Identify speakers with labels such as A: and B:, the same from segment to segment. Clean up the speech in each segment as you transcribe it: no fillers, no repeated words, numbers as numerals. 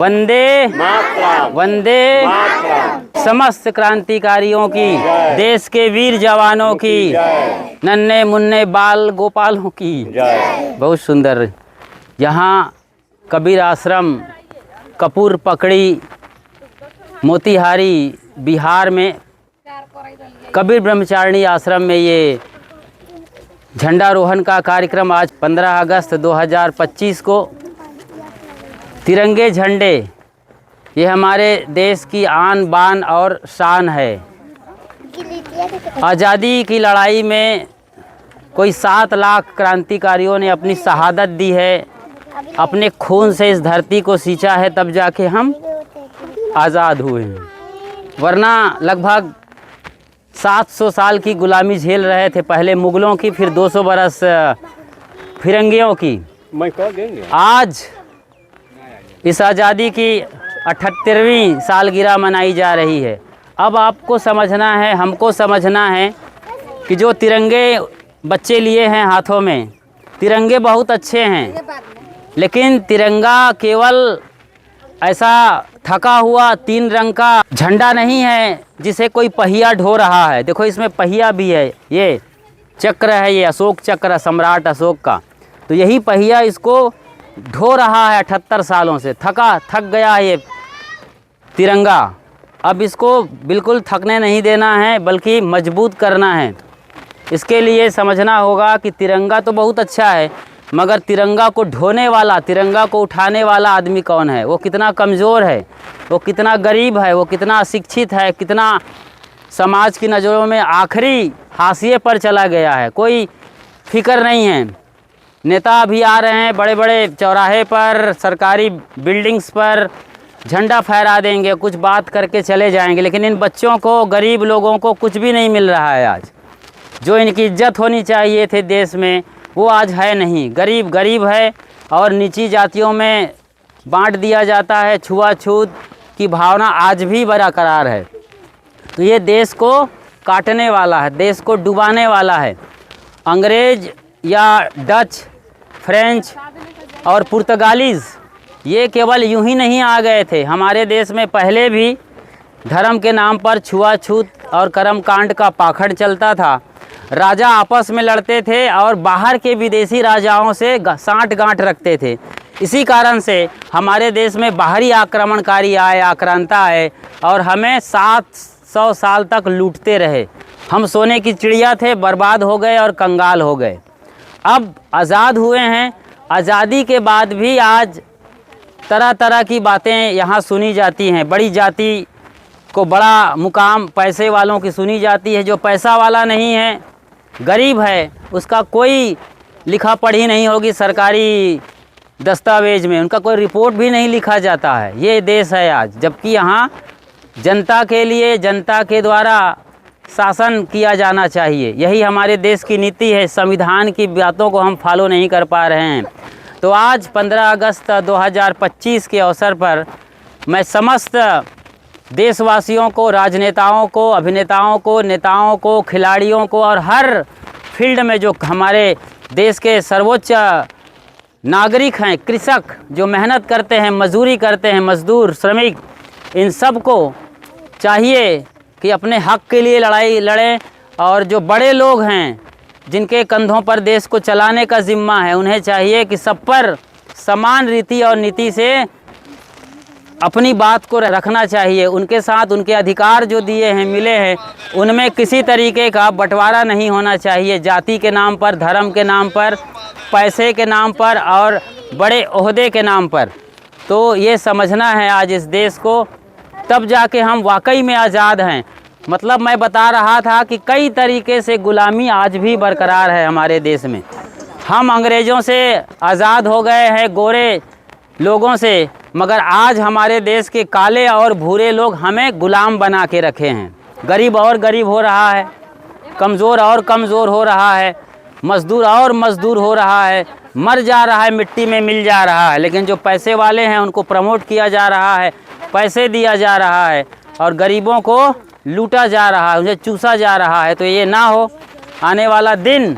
A: वंदे वंदे समस्त क्रांतिकारियों की, देश के वीर जवानों की, नन्हे मुन्ने बाल गोपालों की। बहुत सुंदर। यहाँ कबीर आश्रम कपूर पकड़ी मोतिहारी बिहार में कबीर ब्रह्मचारिणी आश्रम में ये झंडारोहण का कार्यक्रम आज 15 अगस्त 2025 को तिरंगे झंडे, ये हमारे देश की आन बान और शान है। आज़ादी की लड़ाई में कोई 7 लाख क्रांतिकारियों ने अपनी शहादत दी है, अपने खून से इस धरती को सींचा है, तब जाके हम आज़ाद हुए हैं। वरना लगभग 700 साल की गुलामी झेल रहे थे, पहले मुग़लों की, फिर 200 बरस फिरंगियों की। आज इस आज़ादी की 78वीं सालगिरह मनाई जा रही है। अब आपको समझना है, हमको समझना है कि जो तिरंगे बच्चे लिए हैं हाथों में, तिरंगे बहुत अच्छे हैं, लेकिन तिरंगा केवल ऐसा थका हुआ 3 रंग का झंडा नहीं है जिसे कोई पहिया ढो रहा है। देखो इसमें पहिया भी है, ये चक्र है, ये अशोक चक्र, सम्राट अशोक का। तो यही पहिया इसको ढो रहा है 78 सालों से। थक गया है ये तिरंगा। अब इसको बिल्कुल थकने नहीं देना है, बल्कि मजबूत करना है। इसके लिए समझना होगा कि तिरंगा तो बहुत अच्छा है, मगर तिरंगा को ढोने वाला, तिरंगा को उठाने वाला आदमी कौन है, वो कितना कमज़ोर है, वो कितना गरीब है, वो कितना अशिक्षित है, कितना समाज की नज़रों में आखिरी हाशिए पर चला गया है। कोई फिक्र नहीं है। नेता अभी आ रहे हैं, बड़े बड़े चौराहे पर, सरकारी बिल्डिंग्स पर झंडा फहरा देंगे, कुछ बात करके चले जाएंगे, लेकिन इन बच्चों को, गरीब लोगों को कुछ भी नहीं मिल रहा है। आज जो इनकी इज्जत होनी चाहिए थे देश में, वो आज है नहीं। गरीब गरीब है और नीची जातियों में बांट दिया जाता है। छुआछूत की भावना आज भी बरकरार है। तो ये देश को काटने वाला है, देश को डुबाने वाला है। अंग्रेज या डच, फ्रेंच और पुर्तगालीज़ ये केवल यूं ही नहीं आ गए थे। हमारे देश में पहले भी धर्म के नाम पर छुआछूत और कर्मकांड का पाखंड चलता था। राजा आपस में लड़ते थे और बाहर के विदेशी राजाओं से साँठ गांठ रखते थे। इसी कारण से हमारे देश में बाहरी आक्रमणकारी आए, आक्रांता आए और हमें 700 साल तक लूटते रहे। हम सोने की चिड़िया थे, बर्बाद हो गए और कंगाल हो गए। अब आज़ाद हुए हैं। आज़ादी के बाद भी आज तरह तरह की बातें यहाँ सुनी जाती हैं। बड़ी जाति को बड़ा मुकाम पैसे वालों की सुनी जाती है। जो पैसा वाला नहीं है, गरीब है, उसका कोई लिखा पढ़ी नहीं होगी सरकारी दस्तावेज में, उनका कोई रिपोर्ट भी नहीं लिखा जाता है। ये देश है आज, जबकि यहाँ जनता के लिए, जनता के द्वारा शासन किया जाना चाहिए। यही हमारे देश की नीति है। संविधान की बातों को हम फॉलो नहीं कर पा रहे हैं। तो आज 15 अगस्त 2025 के अवसर पर मैं समस्त देशवासियों को, राजनेताओं को, अभिनेताओं को, नेताओं को, खिलाड़ियों को और हर फील्ड में जो हमारे देश के सर्वोच्च नागरिक हैं, कृषक जो मेहनत करते हैं, मजदूरी करते हैं, मजदूर, श्रमिक, इन सब को चाहिए कि अपने हक के लिए लड़ाई लड़ें। और जो बड़े लोग हैं, जिनके कंधों पर देश को चलाने का ज़िम्मा है, उन्हें चाहिए कि सब पर समान रीति और नीति से अपनी बात को रखना चाहिए। उनके साथ उनके अधिकार जो दिए हैं, मिले हैं, उनमें किसी तरीके का बंटवारा नहीं होना चाहिए। जाति के नाम पर, धर्म के नाम पर, पैसे के नाम पर और बड़े ओहदे के नाम पर। तो ये समझना है आज इस देश को, तब जाके हम वाकई में आज़ाद हैं। मतलब मैं बता रहा था कि कई तरीके से गुलामी आज भी बरकरार है हमारे देश में। हम अंग्रेज़ों से आज़ाद हो गए हैं, गोरे लोगों से, मगर आज हमारे देश के काले और भूरे लोग हमें गुलाम बना के रखे हैं। गरीब और गरीब हो रहा है, कमज़ोर और कमज़ोर हो रहा है, मज़दूर और मज़दूर हो रहा है, मर जा रहा है, मिट्टी में मिल जा रहा है। लेकिन जो पैसे वाले हैं उनको प्रमोट किया जा रहा है, पैसे दिया जा रहा है और गरीबों को लूटा जा रहा है, उन्हें चूसा जा रहा है। तो ये ना हो। आने वाला दिन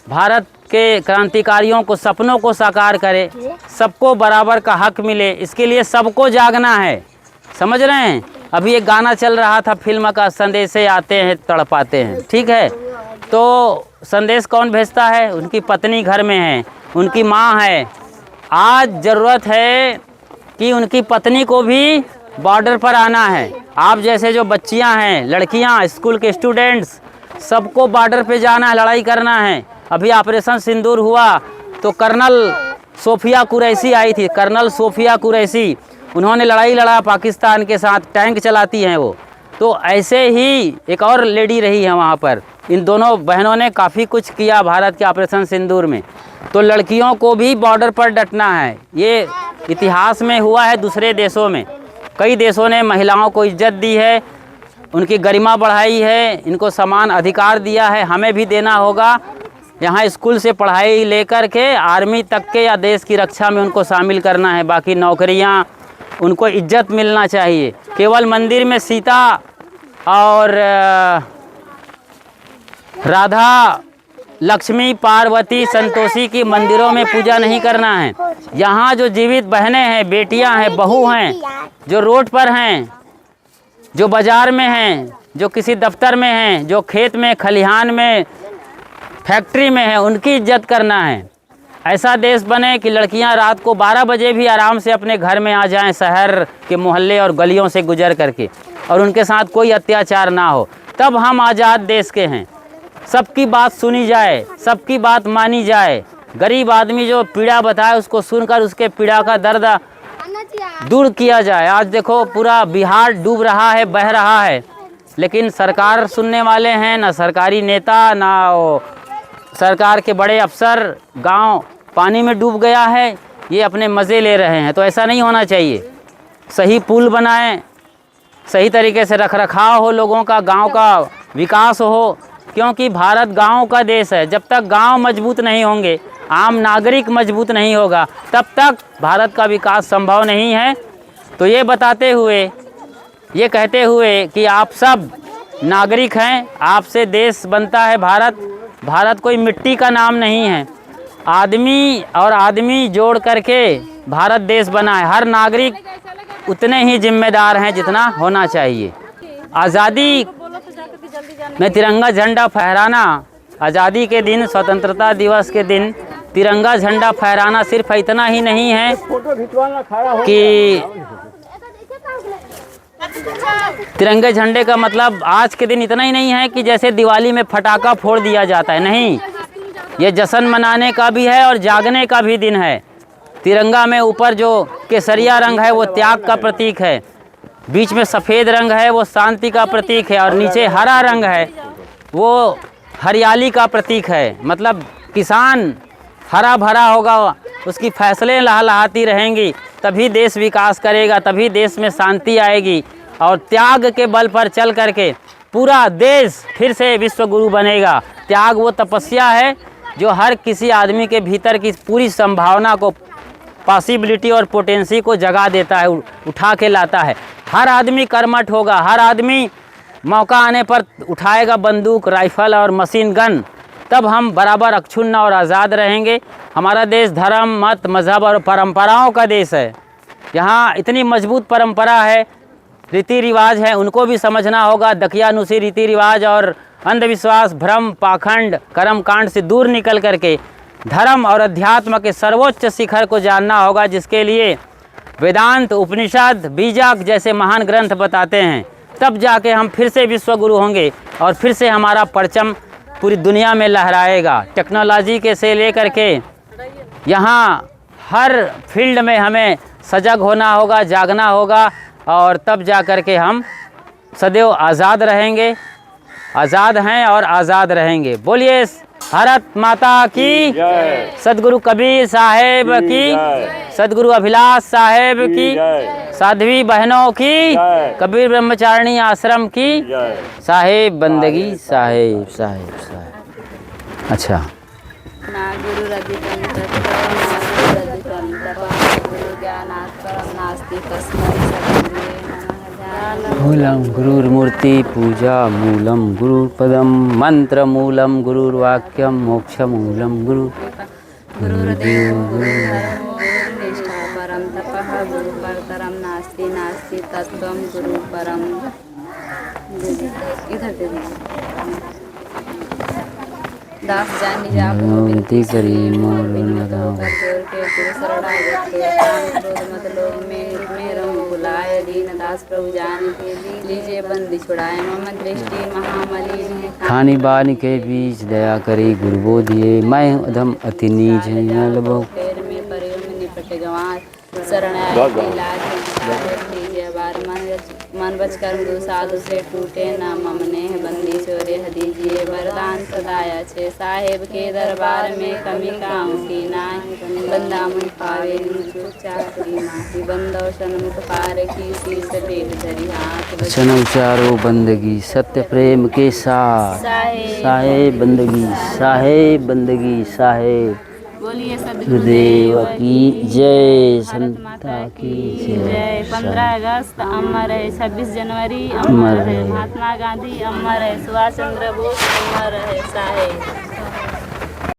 A: भारत के क्रांतिकारियों को सपनों को साकार करे, सबको बराबर का हक मिले, इसके लिए सबको जागना है। समझ रहे हैं? अभी एक गाना चल रहा था फिल्म का, संदेशे आते हैं तड़पाते हैं, ठीक है। तो संदेश कौन भेजता है? उनकी पत्नी घर में है, उनकी माँ है। आज ज़रूरत है कि उनकी पत्नी को भी बॉर्डर पर आना है। आप जैसे जो बच्चियां हैं, लड़कियां, स्कूल के स्टूडेंट्स, सबको बॉर्डर पे जाना है, लड़ाई करना है। अभी ऑपरेशन सिंदूर हुआ तो कर्नल सोफिया कुरैशी आई थी, कर्नल सोफिया कुरैशी, उन्होंने लड़ाई लड़ा पाकिस्तान के साथ, टैंक चलाती हैं वो। तो ऐसे ही एक और लेडी रही है वहाँ पर। इन दोनों बहनों ने काफ़ी कुछ किया भारत के ऑपरेशन सिंदूर में। तो लड़कियों को भी बॉर्डर पर डटना है। ये इतिहास में हुआ है दूसरे देशों में, कई देशों ने महिलाओं को इज्जत दी है, उनकी गरिमा बढ़ाई है, इनको समान अधिकार दिया है। हमें भी देना होगा। यहाँ स्कूल से पढ़ाई लेकर के आर्मी तक के या देश की रक्षा में उनको शामिल करना है। बाकी नौकरियाँ, उनको इज्जत मिलना चाहिए। केवल मंदिर में सीता और राधा, लक्ष्मी, पार्वती, संतोषी की मंदिरों में पूजा नहीं करना है। यहाँ जो जीवित बहनें हैं, बेटियाँ हैं, बहू हैं, जो रोड पर हैं, जो बाज़ार में हैं, जो किसी दफ्तर में हैं, जो खेत में, खलिहान में, फैक्ट्री में हैं, उनकी इज्जत करना है। ऐसा देश बने कि लड़कियां रात को 12 बजे भी आराम से अपने घर में आ जाएं, शहर के मोहल्ले और गलियों से गुजर करके, और उनके साथ कोई अत्याचार ना हो। तब हम आज़ाद देश के हैं। सबकी बात सुनी जाए, सबकी बात मानी जाए। गरीब आदमी जो पीड़ा बताए उसको सुनकर उसके पीड़ा का दर्द दूर किया जाए। आज देखो पूरा बिहार डूब रहा है, बह रहा है, लेकिन सरकार सुनने वाले हैं ना, सरकारी नेता ना वो सरकार के बड़े अफसर। गांव पानी में डूब गया है, ये अपने मज़े ले रहे हैं। तो ऐसा नहीं होना चाहिए। सही पुल बनाएं, सही तरीके से रखरखाव हो, लोगों का गांव का विकास हो, क्योंकि भारत गांव का देश है। जब तक गांव मजबूत नहीं होंगे, आम नागरिक मजबूत नहीं होगा, तब तक भारत का विकास संभव नहीं है। तो ये बताते हुए, ये कहते हुए कि आप सब नागरिक हैं, आपसे देश बनता है भारत। भारत कोई मिट्टी का नाम नहीं है। आदमी और आदमी जोड़ करके भारत देश बना है। हर नागरिक उतने ही जिम्मेदार हैं जितना होना चाहिए। आज़ादी में तिरंगा झंडा फहराना, आज़ादी के दिन, स्वतंत्रता दिवस के दिन तिरंगा झंडा फहराना सिर्फ इतना ही नहीं है कि तिरंगे झंडे का मतलब आज के दिन इतना ही नहीं है कि जैसे दिवाली में फटाका फोड़ दिया जाता है। नहीं, ये जश्न मनाने का भी है और जागने का भी दिन है। तिरंगा में ऊपर जो केसरिया रंग है वो त्याग का प्रतीक है, बीच में सफ़ेद रंग है वो शांति का प्रतीक है, और नीचे हरा रंग है वो हरियाली का प्रतीक है। मतलब किसान हरा भरा होगा, उसकी फैसलें लहलहाती रहेंगी, तभी देश विकास करेगा, तभी देश में शांति आएगी। और त्याग के बल पर चल करके पूरा देश फिर से विश्व गुरु बनेगा। त्याग वो तपस्या है जो हर किसी आदमी के भीतर की पूरी संभावना को, पॉसिबिलिटी और पोटेंसी को जगा देता है, उठा के लाता है। हर आदमी कर्मठ होगा, हर आदमी मौका आने पर उठाएगा बंदूक, राइफल और मशीन गन, तब हम बराबर अक्षुण्ण और आज़ाद रहेंगे। हमारा देश धर्म, मत, मज़हब और परंपराओं का देश है। यहाँ इतनी मजबूत परंपरा है, रीति रिवाज है, उनको भी समझना होगा। दकियानुसी रीति रिवाज और अंधविश्वास, भ्रम, पाखंड, कर्मकांड से दूर निकल करके धर्म और अध्यात्म के सर्वोच्च शिखर को जानना होगा, जिसके लिए वेदांत, उपनिषद, बीजक जैसे महान ग्रंथ बताते हैं। तब जाके हम फिर से विश्व गुरु होंगे और फिर से हमारा परचम पूरी दुनिया में लहराएगा। टेक्नोलॉजी के से लेकर के यहाँ हर फील्ड में हमें सजग होना होगा, जागना होगा, और तब जा कर के हम सदैव आज़ाद रहेंगे, आज़ाद हैं और आज़ाद रहेंगे। बोलिए भारत माता की, सदगुरु कबीर साहेब की, सदगुरु अभिलाष साहेब की, साध्वी बहनों की, कबीर ब्रह्मचारिणी आश्रम की, साहेब बंदगी, साहेब साहेब साहेब। अच्छा,
B: ना गुरु ज्ञानात् परं नास्ति तस्मै सद्गुरुवे नमः।
A: मूलम गुरुर्मूर्ति पूजा मूलम गुरुपदम मंत्र मूलम गुरुर्वाक्यम मोक्ष मूलम गुरु गुरुदेव
B: गुरुनिष्ठा परम तपः गुरु परतरम नास्ति नास्ति तत्त्वं गुरु परम। इधर दे दास जानी जाप
A: विनती करी मोर
B: जोर के गुरु शरणागत काम क्रोध मत लोभ में रहूं बुलाए दीन दास प्रभु जान के लीजिए बंदी छुड़ाए मम दृष्टि महामलिन है
A: खानी बानी के बीच दया करी गुरु बोधिए मैं अधम अति नीच लबो
B: पैर में परे में निपट गंवार शरण आए लाज लीजिए बार मन बच कर्म दो साधु से टूटे न मम नेह बंदी चोरे दीजिए वरदान सदाया छे साहेब के दरबार में कमी काऊं की नाही बंदा मुन पावे चुप चाकरी माही बंदो सन्मुख पार की शीस पेट धरी हाथ
A: सन उचारो बंदगी सत्य प्रेम के साथ साहेब बंदगी साहेब
B: बोलिए
A: गुरुदेव की जय संता की
B: जय। 15 अगस्त अमर है, 26 जनवरी अमर है, महात्मा गांधी अमर है, सुभाष चंद्र बोस अमर है साहेब।